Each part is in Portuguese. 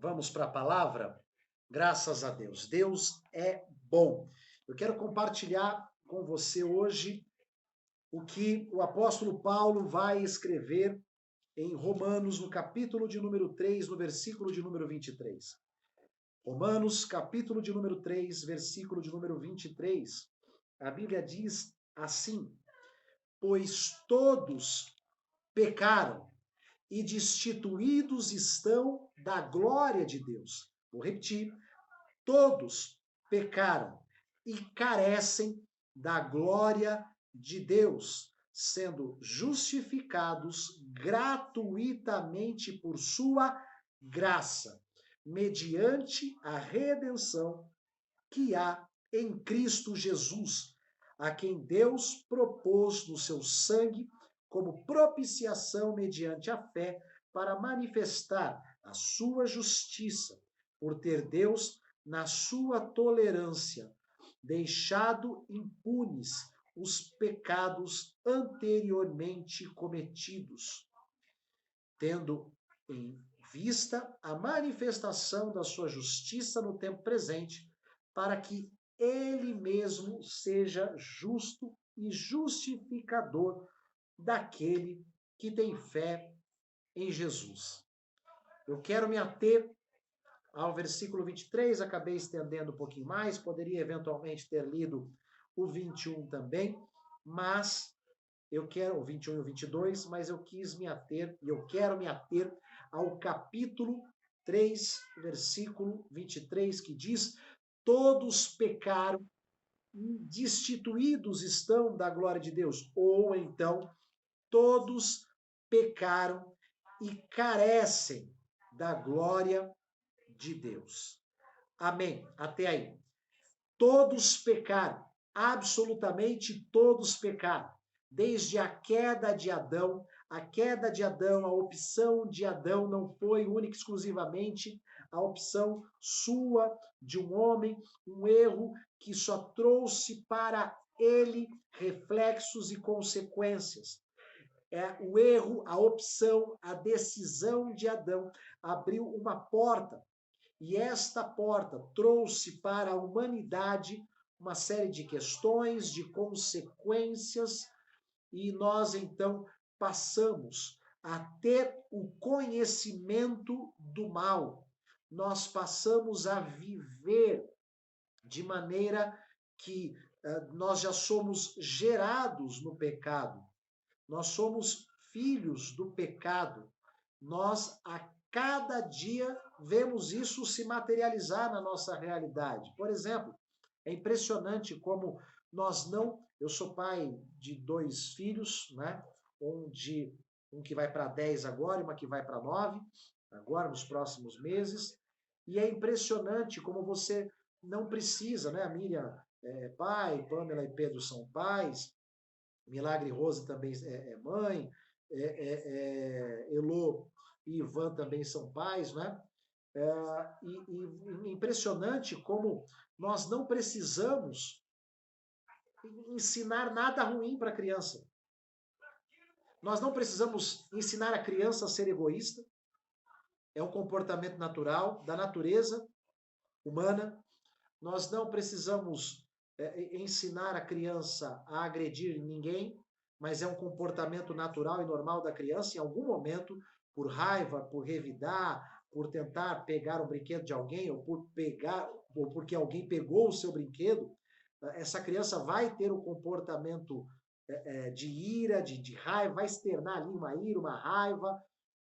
Vamos para a palavra? Graças a Deus. Deus é bom. Eu quero compartilhar com você hoje o que o apóstolo Paulo vai escrever em Romanos, no capítulo de número 3, no versículo de número 23. Romanos, capítulo de número 3, versículo de número 23. A Bíblia diz assim: Pois todos pecaram e destituídos estão da glória de Deus. Vou repetir. Todos pecaram e carecem da glória de Deus, sendo justificados gratuitamente por sua graça, mediante a redenção que há em Cristo Jesus, a quem Deus propôs no seu sangue como propiciação mediante a fé para manifestar a sua justiça, por ter Deus, na sua tolerância, deixado impunes os pecados anteriormente cometidos, tendo em vista a manifestação da sua justiça no tempo presente, para que ele mesmo seja justo e justificador daquele que tem fé em Jesus. Eu quero me ater ao versículo 23, acabei estendendo um pouquinho mais, poderia eventualmente ter lido o 21 também, mas eu quero o 21 e o 22, mas eu quis me ater, e eu quero me ater ao capítulo 3, versículo 23, que diz: Todos pecaram e destituídos estão da glória de Deus. Ou então, todos pecaram e carecem da glória de Deus. Amém. Até aí. Todos pecaram, absolutamente todos pecaram. Desde a queda de Adão, a opção de Adão não foi única e exclusivamente a opção sua, de um homem, um erro que só trouxe para ele reflexos e consequências. O erro, a opção, a decisão de Adão abriu uma porta, e esta porta trouxe para a humanidade uma série de questões, de consequências, e nós então passamos a ter o conhecimento do mal. Nós passamos a viver de maneira que nós já somos gerados no pecado. Nós somos filhos do pecado. Nós, a cada dia, vemos isso se materializar na nossa realidade. Por exemplo, é impressionante como nós não. Eu sou pai de 2 filhos, né? Um que vai para 10 agora e uma que vai para 9, agora nos próximos meses. E é impressionante como você não precisa, né? A Miriam é pai, Pamela e Pedro são pais, Milagre Rose também é mãe, Elô e Ivan também são pais, né? E impressionante como nós não precisamos ensinar nada ruim para a criança. Nós não precisamos ensinar a criança a ser egoísta. É um comportamento natural da natureza humana. Nós não precisamos ensinar a criança a agredir ninguém, mas é um comportamento natural e normal da criança, em algum momento, por raiva, por revidar, por tentar pegar um brinquedo de alguém, ou porque alguém pegou o seu brinquedo, essa criança vai ter um comportamento de ira, de raiva, vai externar ali uma ira, uma raiva,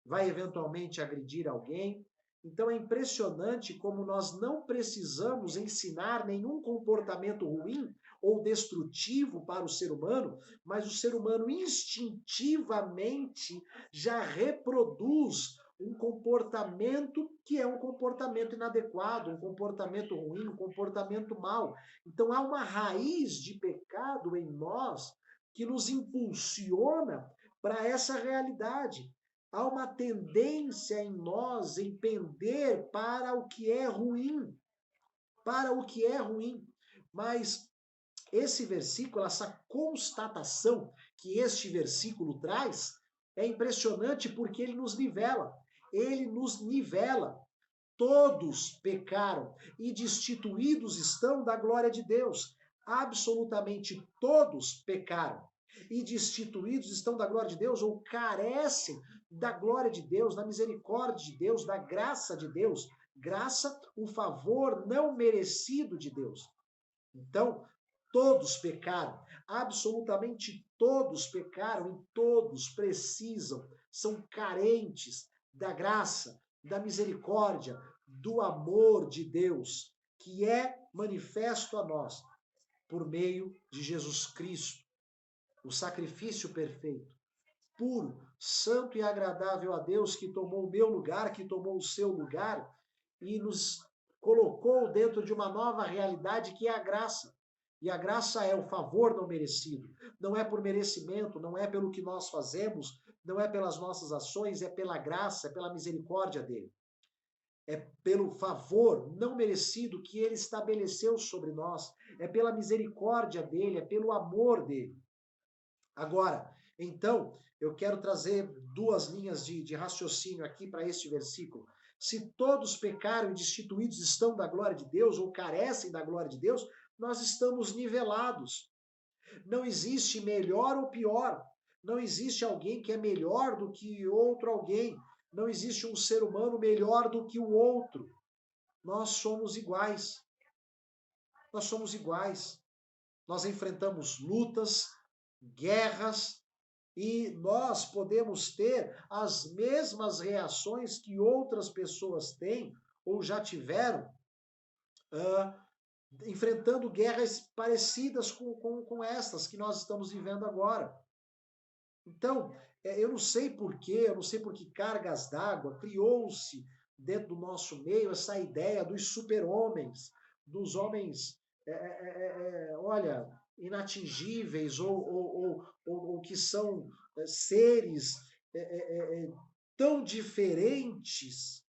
vai eventualmente agredir alguém. Então é impressionante como nós não precisamos ensinar nenhum comportamento ruim ou destrutivo para o ser humano, mas o ser humano instintivamente já reproduz um comportamento que é um comportamento inadequado, um comportamento ruim, um comportamento mau. Então há uma raiz de pecado em nós que nos impulsiona para essa realidade. Há uma tendência em nós em pender para o que é ruim, para o que é ruim. Mas esse versículo, essa constatação que este versículo traz, é impressionante porque ele nos nivela. Ele nos nivela. todos pecaram e destituídos estão da glória de Deus. Absolutamente todos pecaram e destituídos estão da glória de Deus ou carecem da glória de Deus, da misericórdia de Deus, da graça de Deus. Graça, o favor não merecido de Deus. Então, todos pecaram, absolutamente todos pecaram e todos precisam, são carentes da graça, da misericórdia, do amor de Deus, que é manifesto a nós por meio de Jesus Cristo, o sacrifício perfeito, puro, santo e agradável a Deus, que tomou o meu lugar, que tomou o seu lugar e nos colocou dentro de uma nova realidade que é a graça. E a graça é o favor não merecido. Não é por merecimento, não é pelo que nós fazemos, não é pelas nossas ações, é pela graça, é pela misericórdia dele. É pelo favor não merecido que ele estabeleceu sobre nós. É pela misericórdia dele, é pelo amor dele. Agora, então, eu quero trazer duas linhas de raciocínio aqui para este versículo. Se todos pecaram e destituídos estão da glória de Deus ou carecem da glória de Deus, nós estamos nivelados. Não existe melhor ou pior. Não existe alguém que é melhor do que outro alguém. Não existe um ser humano melhor do que o outro. Nós somos iguais. Nós somos iguais. Nós enfrentamos lutas, guerras, e nós podemos ter as mesmas reações que outras pessoas têm ou já tiveram, enfrentando guerras parecidas com estas que nós estamos vivendo agora. Então, eu não sei porquê, eu não sei por que cargas d'água criou-se dentro do nosso meio essa ideia dos super-homens, dos homens, olha, inatingíveis ou que são seres tão diferentes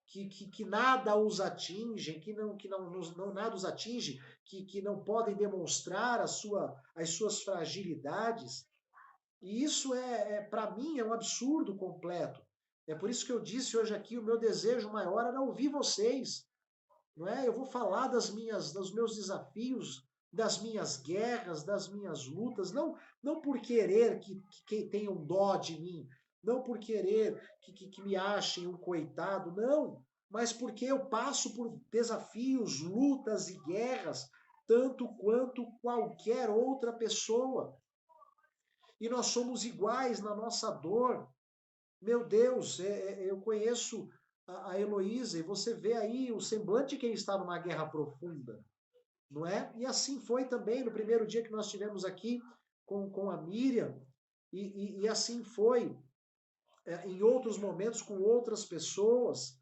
que nada os atinge, que não nada os atinge, que não podem demonstrar as suas fragilidades. E isso para mim, é um absurdo completo. É por isso que eu disse hoje aqui, o meu desejo maior era ouvir vocês. Não é? Eu vou falar dos meus desafios, das minhas guerras, das minhas lutas, não por querer que tenham dó de mim, não por querer que me achem um coitado, não, mas porque eu passo por desafios, lutas e guerras, tanto quanto qualquer outra pessoa. E nós somos iguais na nossa dor. Meu Deus, eu conheço a Heloísa, e você vê aí o semblante de quem está numa guerra profunda, não é? E assim foi também no primeiro dia que nós tivemos aqui com a Miriam, e assim foi em outros momentos com outras pessoas.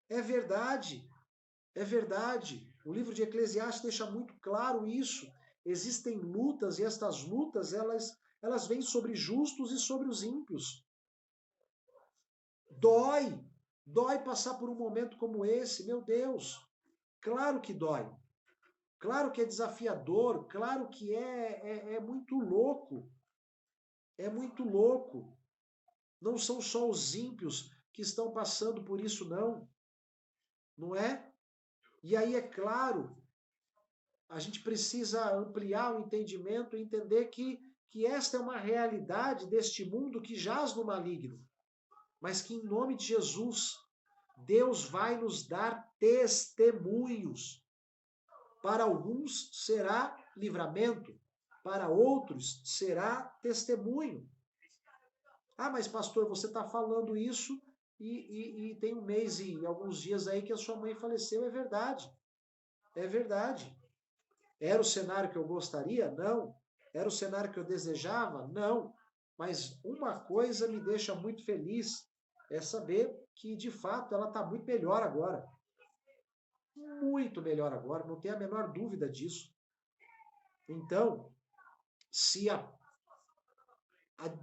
É verdade, é verdade. O livro de Eclesiastes deixa muito claro isso. Existem lutas, e estas lutas, elas vêm sobre justos e sobre os ímpios. Dói passar por um momento como esse, meu Deus. Claro que dói. Claro que é desafiador, claro que é muito louco. É muito louco. Não são só os ímpios que estão passando por isso, não. Não é? E aí, é claro, a gente precisa ampliar o entendimento e entender que esta é uma realidade deste mundo que jaz no maligno. Mas que em nome de Jesus, Deus vai nos dar testemunhos. Para alguns será livramento, para outros será testemunho. Ah, mas pastor, você está falando isso e tem um mês e alguns dias aí que a sua mãe faleceu. É verdade. É verdade. Era o cenário que eu gostaria? Não. Era o cenário que eu desejava? Não. Mas uma coisa me deixa muito feliz, é saber que, de fato, ela está muito melhor agora. Muito melhor agora, não tenho a menor dúvida disso. Então, se a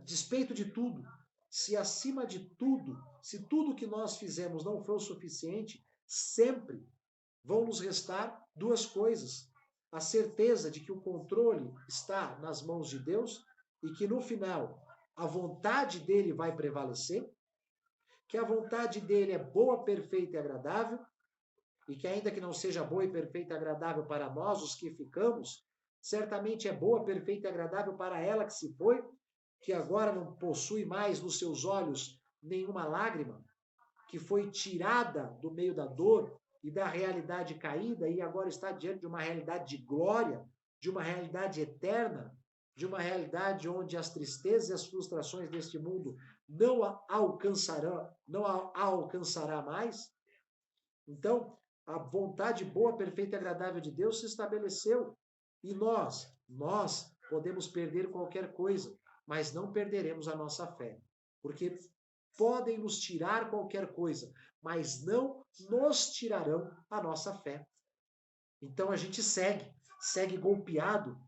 despeito de tudo, se acima de tudo, se tudo que nós fizemos não for o suficiente, sempre vão nos restar duas coisas. A certeza de que o controle está nas mãos de Deus e que no final a vontade dele vai prevalecer, que a vontade dele é boa, perfeita e agradável, e que ainda que não seja boa e perfeita e agradável para nós, os que ficamos, certamente é boa, perfeita e agradável para ela que se foi, que agora não possui mais nos seus olhos nenhuma lágrima, que foi tirada do meio da dor e da realidade caída e agora está diante de uma realidade de glória, de uma realidade eterna, de uma realidade onde as tristezas e as frustrações deste mundo não a alcançará mais. Então, a vontade boa, perfeita e agradável de Deus se estabeleceu. E nós podemos perder qualquer coisa, mas não perderemos a nossa fé. Porque podem nos tirar qualquer coisa, mas não nos tirarão a nossa fé. Então a gente segue golpeado,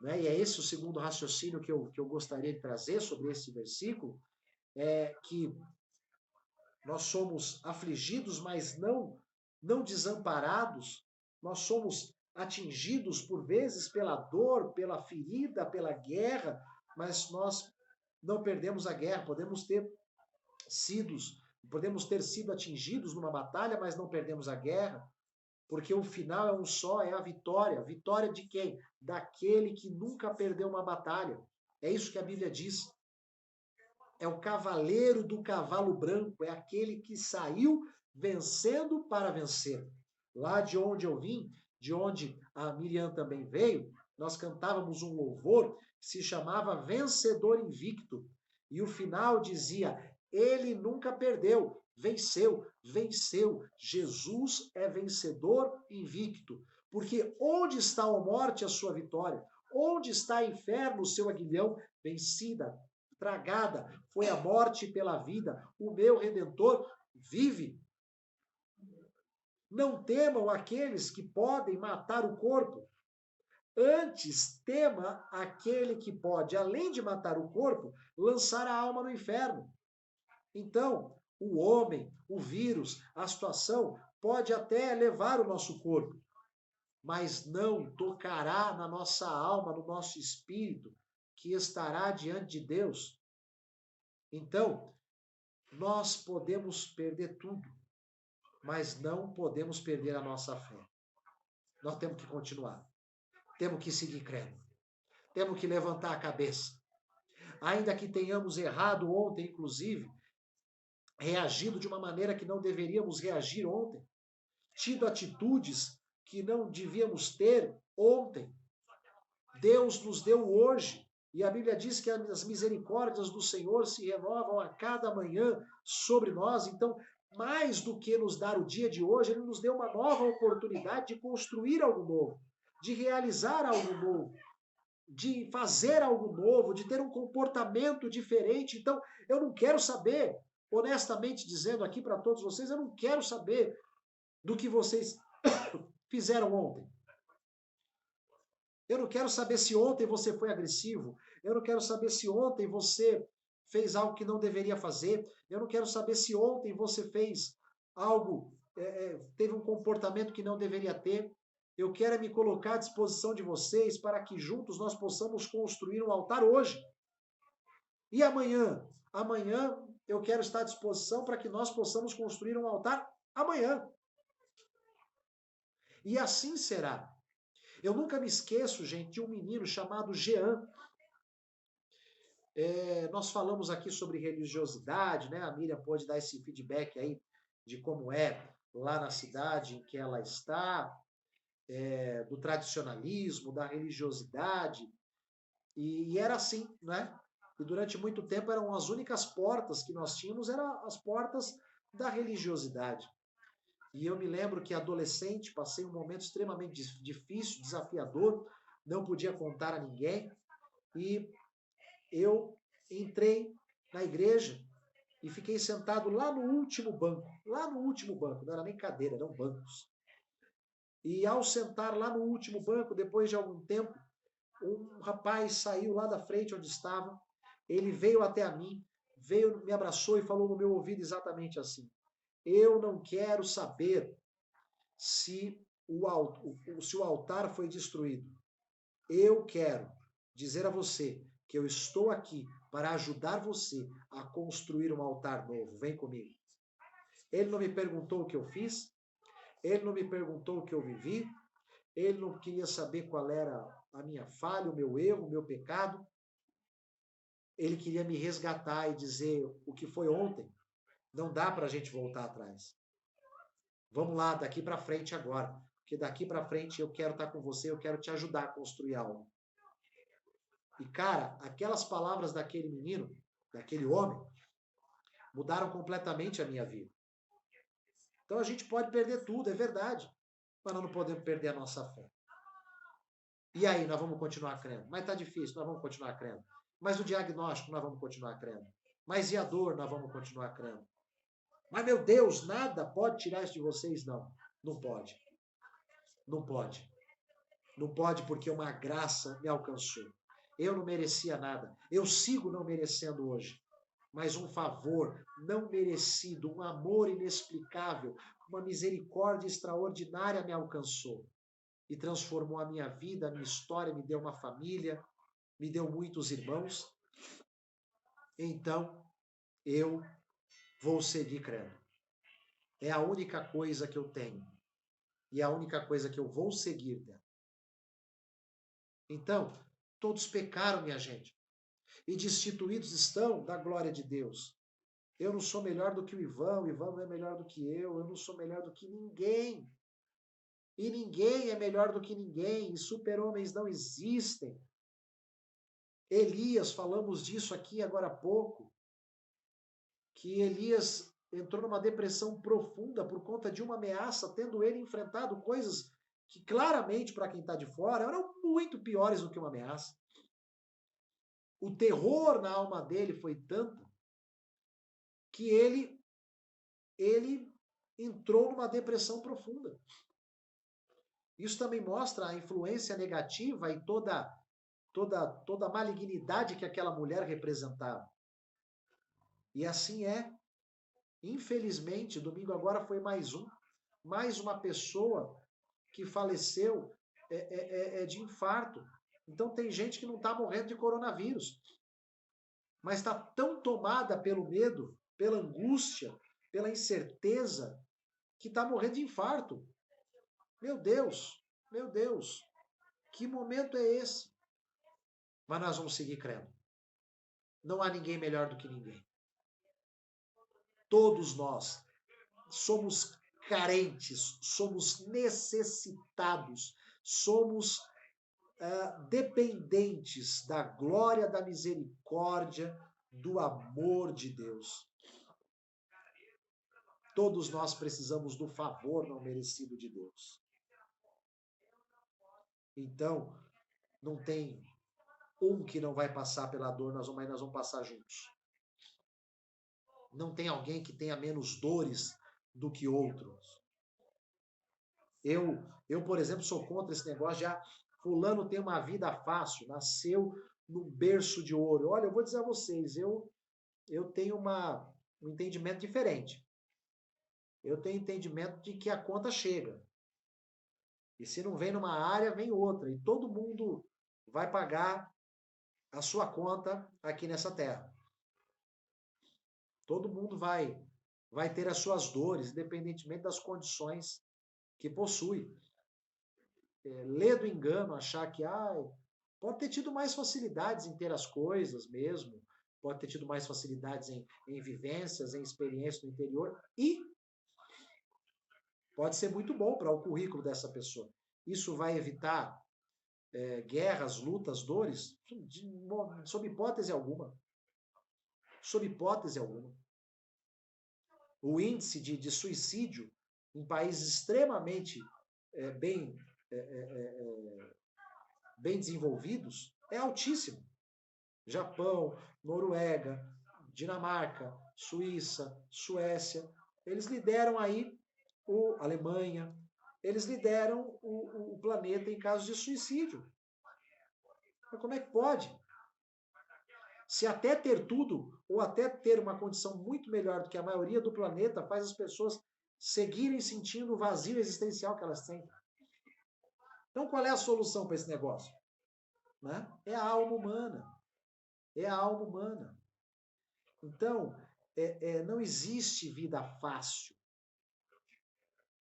né? E é esse o segundo raciocínio que eu gostaria de trazer sobre esse versículo, é que nós somos afligidos, mas não desamparados. Nós somos atingidos por vezes pela dor, pela ferida, pela guerra, mas nós não perdemos a guerra. Podemos ter sido atingidos numa batalha, mas não perdemos a guerra, porque o final é um só, é a vitória. Vitória de quem? Daquele que nunca perdeu uma batalha. É isso que a Bíblia diz. É o cavaleiro do cavalo branco, é aquele que saiu vencendo para vencer. Lá de onde eu vim, de onde a Miriam também veio, nós cantávamos um louvor que se chamava Vencedor Invicto. E o final dizia: ele nunca perdeu, venceu, venceu. Jesus é vencedor invicto. Porque onde está a morte, a sua vitória? Onde está o inferno, o seu aguilhão? Vencida, tragada, foi a morte pela vida. O meu Redentor vive. Não temam aqueles que podem matar o corpo. Antes, tema aquele que pode, além de matar o corpo, lançar a alma no inferno. Então, o homem, o vírus, a situação pode até levar o nosso corpo, mas não tocará na nossa alma, no nosso espírito, que estará diante de Deus. Então, nós podemos perder tudo, mas não podemos perder a nossa fé. Nós temos que continuar. Temos que seguir crendo. Temos que levantar a cabeça. Ainda que tenhamos errado ontem, inclusive, reagido de uma maneira que não deveríamos reagir ontem, tido atitudes que não devíamos ter ontem, Deus nos deu hoje. E a Bíblia diz que as misericórdias do Senhor se renovam a cada manhã sobre nós. Então, mais do que nos dar o dia de hoje, Ele nos deu uma nova oportunidade de construir algo novo, de realizar algo novo, de fazer algo novo, de ter um comportamento diferente. Então, eu não quero saber, honestamente dizendo aqui para todos vocês, eu não quero saber do que vocês fizeram ontem. Eu não quero saber se ontem você foi agressivo. Eu não quero saber se ontem você fez algo que não deveria fazer. Eu não quero saber se ontem você fez algo, teve um comportamento que não deveria ter. Eu quero me colocar à disposição de vocês para que juntos nós possamos construir um altar hoje. E amanhã? Amanhã eu quero estar à disposição para que nós possamos construir um altar amanhã. E assim será. Eu nunca me esqueço, gente, de um menino chamado Jean. Nós falamos aqui sobre religiosidade, né? A Miriam pode dar esse feedback aí de como é lá na cidade em que ela está, do tradicionalismo, da religiosidade. E era assim, né? E durante muito tempo eram as únicas portas que nós tínhamos, eram as portas da religiosidade. E eu me lembro que adolescente, passei um momento extremamente difícil, desafiador, não podia contar a ninguém, e eu entrei na igreja e fiquei sentado lá no último banco, não era nem cadeira, eram bancos. E ao sentar lá no último banco, depois de algum tempo, um rapaz saiu lá da frente onde estava, ele veio até a mim, me abraçou e falou no meu ouvido exatamente assim: eu não quero saber se o altar foi destruído. Eu quero dizer a você que eu estou aqui para ajudar você a construir um altar novo. Vem comigo. Ele não me perguntou o que eu fiz, ele não me perguntou o que eu vivi, ele não queria saber qual era a minha falha, o meu erro, o meu pecado. Ele queria me resgatar e dizer o que foi ontem. Não dá para a gente voltar atrás. Vamos lá, daqui para frente agora. Porque daqui para frente eu quero estar com você, eu quero te ajudar a construir algo. E, cara, aquelas palavras daquele menino, daquele homem, mudaram completamente a minha vida. Então a gente pode perder tudo, é verdade. Mas nós não podemos perder a nossa fé. E aí, nós vamos continuar crendo. Mas está difícil, nós vamos continuar crendo. Mas o diagnóstico, nós vamos continuar crendo. Mas e a dor, nós vamos continuar crendo. Mas, meu Deus, nada pode tirar isso de vocês? Não, não pode. Não pode. Não pode porque uma graça me alcançou. Eu não merecia nada. Eu sigo não merecendo hoje. Mas um favor não merecido, um amor inexplicável, uma misericórdia extraordinária me alcançou e transformou a minha vida, a minha história, me deu uma família, me deu muitos irmãos. Então, eu vou seguir crendo. É a única coisa que eu tenho. E é a única coisa que eu vou seguir dela. Então, todos pecaram, minha gente. E destituídos estão da glória de Deus. Eu não sou melhor do que o Ivan não é melhor do que eu não sou melhor do que ninguém. E ninguém é melhor do que ninguém, e super-homens não existem. Elias, falamos disso aqui agora há pouco, que Elias entrou numa depressão profunda por conta de uma ameaça, tendo ele enfrentado coisas que claramente, para quem está de fora, eram muito piores do que uma ameaça. O terror na alma dele foi tanto que ele entrou numa depressão profunda. Isso também mostra a influência negativa e toda a malignidade que aquela mulher representava. E assim é. Infelizmente, domingo agora foi mais uma pessoa que faleceu de infarto. Então tem gente que não está morrendo de coronavírus, mas está tão tomada pelo medo, pela angústia, pela incerteza, que está morrendo de infarto. Meu Deus, que momento é esse? Mas nós vamos seguir crendo. Não há ninguém melhor do que ninguém. Todos nós somos carentes, somos necessitados, somos dependentes da glória, da misericórdia, do amor de Deus. Todos nós precisamos do favor não merecido de Deus. Então, não tem um que não vai passar pela dor, nós vamos passar juntos. Não tem alguém que tenha menos dores do que outros. Eu, por exemplo, sou contra esse negócio de fulano tem uma vida fácil, nasceu num berço de ouro. Olha, eu vou dizer a vocês, eu tenho um entendimento diferente. Eu tenho entendimento de que a conta chega. E se não vem numa área, vem outra. E todo mundo vai pagar a sua conta aqui nessa terra. Todo mundo vai ter as suas dores, independentemente das condições que possui. Ler do engano, achar que pode ter tido mais facilidades em ter as coisas mesmo, pode ter tido mais facilidades em vivências, em experiências no interior, e pode ser muito bom para o currículo dessa pessoa. Isso vai evitar guerras, lutas, dores? Sob hipótese alguma. Sob hipótese alguma. O índice de suicídio em países extremamente bem desenvolvidos é altíssimo. Japão, Noruega, Dinamarca, Suíça, Suécia, eles lideram aí, Alemanha, eles lideram o planeta em casos de suicídio. Mas como é que pode? Se até ter tudo, ou até ter uma condição muito melhor do que a maioria do planeta, faz as pessoas seguirem sentindo o vazio existencial que elas têm. Então, qual é a solução para esse negócio? Né? É a alma humana. É a alma humana. Então, não existe vida fácil.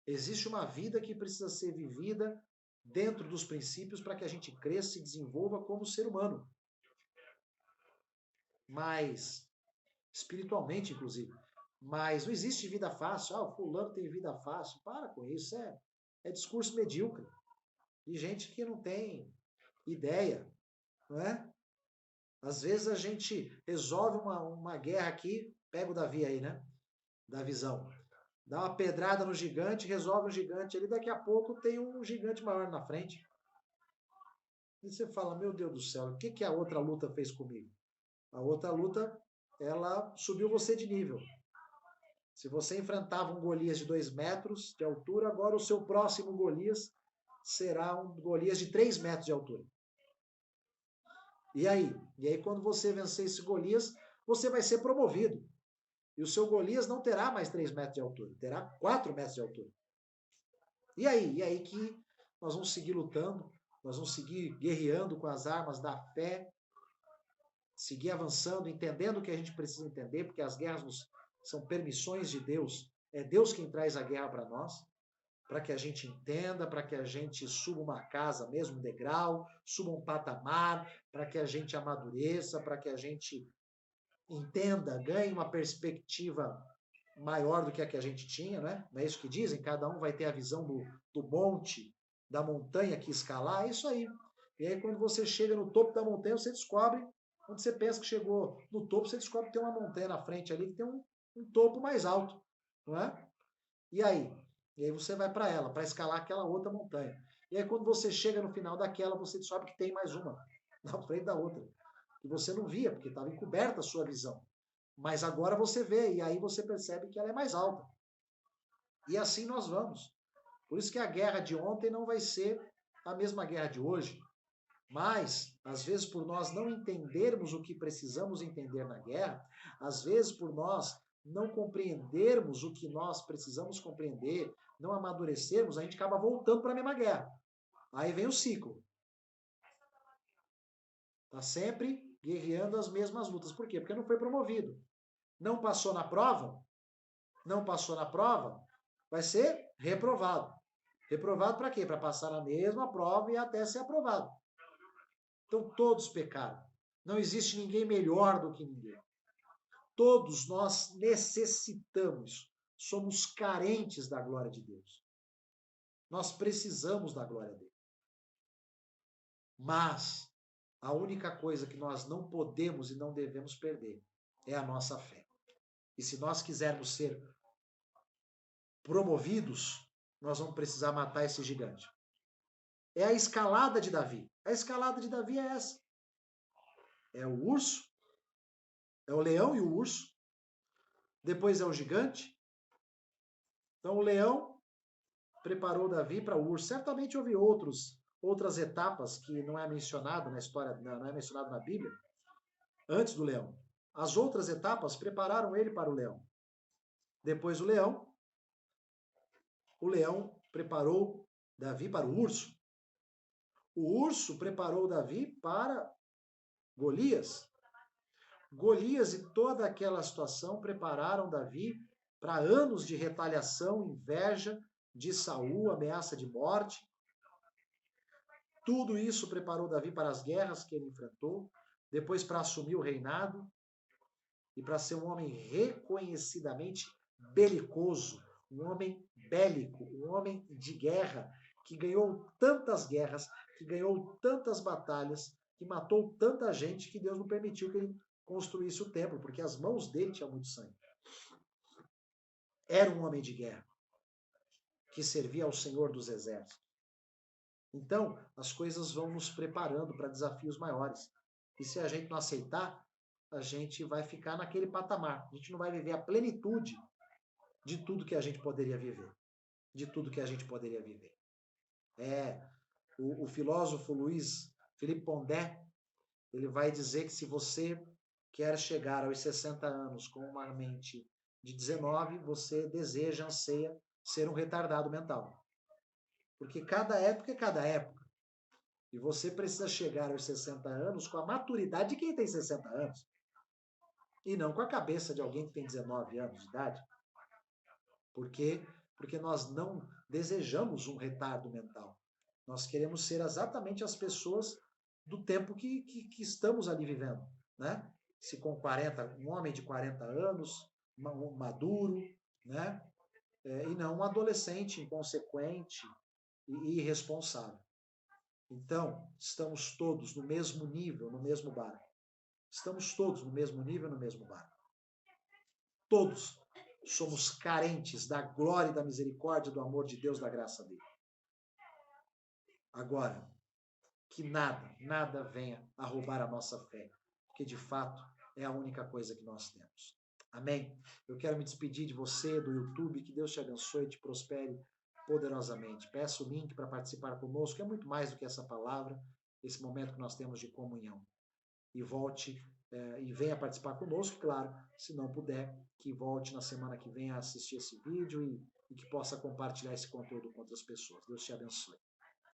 Existe uma vida que precisa ser vivida dentro dos princípios para que a gente cresça e desenvolva como ser humano. Mas, espiritualmente, inclusive. Mas não existe vida fácil. O fulano tem vida fácil. Para com isso. É discurso medíocre. De gente que não tem ideia, não é? Às vezes a gente resolve uma guerra aqui, pega o Davi aí, né? Da visão. Dá uma pedrada no gigante, resolve o gigante ali, daqui a pouco tem um gigante maior na frente. E você fala, meu Deus do céu, o que a outra luta fez comigo? A outra luta, ela subiu você de nível. Se você enfrentava um Golias de 2 metros de altura, agora o seu próximo Golias será um Golias de 3 metros de altura. E aí? E aí, quando você vencer esse Golias, você vai ser promovido. E o seu Golias não terá mais 3 metros de altura, terá 4 metros de altura. E aí? E aí que nós vamos seguir lutando, nós vamos seguir guerreando com as armas da fé, seguir avançando, entendendo o que a gente precisa entender, porque as guerras são permissões de Deus. É Deus quem traz a guerra para nós, para que a gente entenda, para que a gente suba uma casa, mesmo um degrau, suba um patamar, para que a gente amadureça, para que a gente entenda, ganhe uma perspectiva maior do que a gente tinha, né? Não é isso que dizem? Cada um vai ter a visão do monte, da montanha que escalar, é isso aí. E aí, quando você chega no topo da montanha, você descobre, quando você pensa que chegou no topo, você descobre que tem uma montanha na frente ali, que tem um topo mais alto, não é? E aí? E aí você vai para ela, para escalar aquela outra montanha. E aí, quando você chega no final daquela, você descobre que tem mais uma, na frente da outra. Que você não via, porque estava encoberta a sua visão. Mas agora você vê, e aí você percebe que ela é mais alta. E assim nós vamos. Por isso que a guerra de ontem não vai ser a mesma guerra de hoje. Mas, às vezes, por nós não entendermos o que precisamos entender na guerra, às vezes, por nós não compreendermos o que nós precisamos compreender, não amadurecermos, a gente acaba voltando para a mesma guerra. Aí vem o ciclo. Está sempre guerreando as mesmas lutas. Por quê? Porque não foi promovido. Não passou na prova? Não passou na prova? Vai ser reprovado. Reprovado para quê? Para passar na mesma prova e até ser aprovado. Então todos pecaram. Não existe ninguém melhor do que ninguém. Todos nós necessitamos, somos carentes da glória de Deus. Nós precisamos da glória dele. Mas a única coisa que nós não podemos e não devemos perder é a nossa fé. E se nós quisermos ser promovidos, nós vamos precisar matar esse gigante. É a escalada de Davi. A escalada de Davi é essa. É o urso, é o leão e o urso. Depois é o gigante. Então o leão preparou Davi para o urso. Certamente houve outras etapas que não é mencionado na história, não é mencionado na Bíblia, antes do leão. As outras etapas prepararam ele para o leão. Depois o leão preparou Davi para o urso. O urso preparou Davi para Golias. Golias e toda aquela situação prepararam Davi para anos de retaliação, inveja de Saul, ameaça de morte. Tudo isso preparou Davi para as guerras que ele enfrentou, depois para assumir o reinado e para ser um homem reconhecidamente belicoso, um homem bélico, um homem de guerra, que ganhou tantas guerras, que ganhou tantas batalhas, que matou tanta gente, que Deus não permitiu que ele construísse o templo, porque as mãos dele tinham muito sangue. Era um homem de guerra, que servia ao Senhor dos Exércitos. Então, as coisas vão nos preparando para desafios maiores. E se a gente não aceitar, a gente vai ficar naquele patamar. A gente não vai viver a plenitude de tudo que a gente poderia viver. De tudo que a gente poderia viver. O filósofo Luiz Felipe Pondé, ele vai dizer que se você quer chegar aos 60 anos com uma mente de 19, você deseja, anseia ser um retardado mental. Porque cada época é cada época. E você precisa chegar aos 60 anos com a maturidade de quem tem 60 anos. e não com a cabeça de alguém que tem 19 anos de idade. Por quê? Porque nós não desejamos um retardo mental. Nós queremos ser exatamente as pessoas do tempo que estamos ali vivendo, né? Se com 40, um homem de 40 anos, um maduro, né? E não um adolescente inconsequente e irresponsável. Então, estamos todos no mesmo nível, no mesmo barco. Estamos todos no mesmo nível, no mesmo barco. Todos somos carentes da glória e da misericórdia, do amor de Deus, da graça dele. Agora, que nada venha a roubar a nossa fé, porque de fato é a única coisa que nós temos. Amém? Eu quero me despedir de você, do YouTube, que Deus te abençoe e te prospere poderosamente. Peço o link para participar conosco, é muito mais do que essa palavra, esse momento que nós temos de comunhão. E volte e venha participar conosco, claro, se não puder, que volte na semana que vem a assistir esse vídeo e que possa compartilhar esse conteúdo com outras pessoas. Deus te abençoe.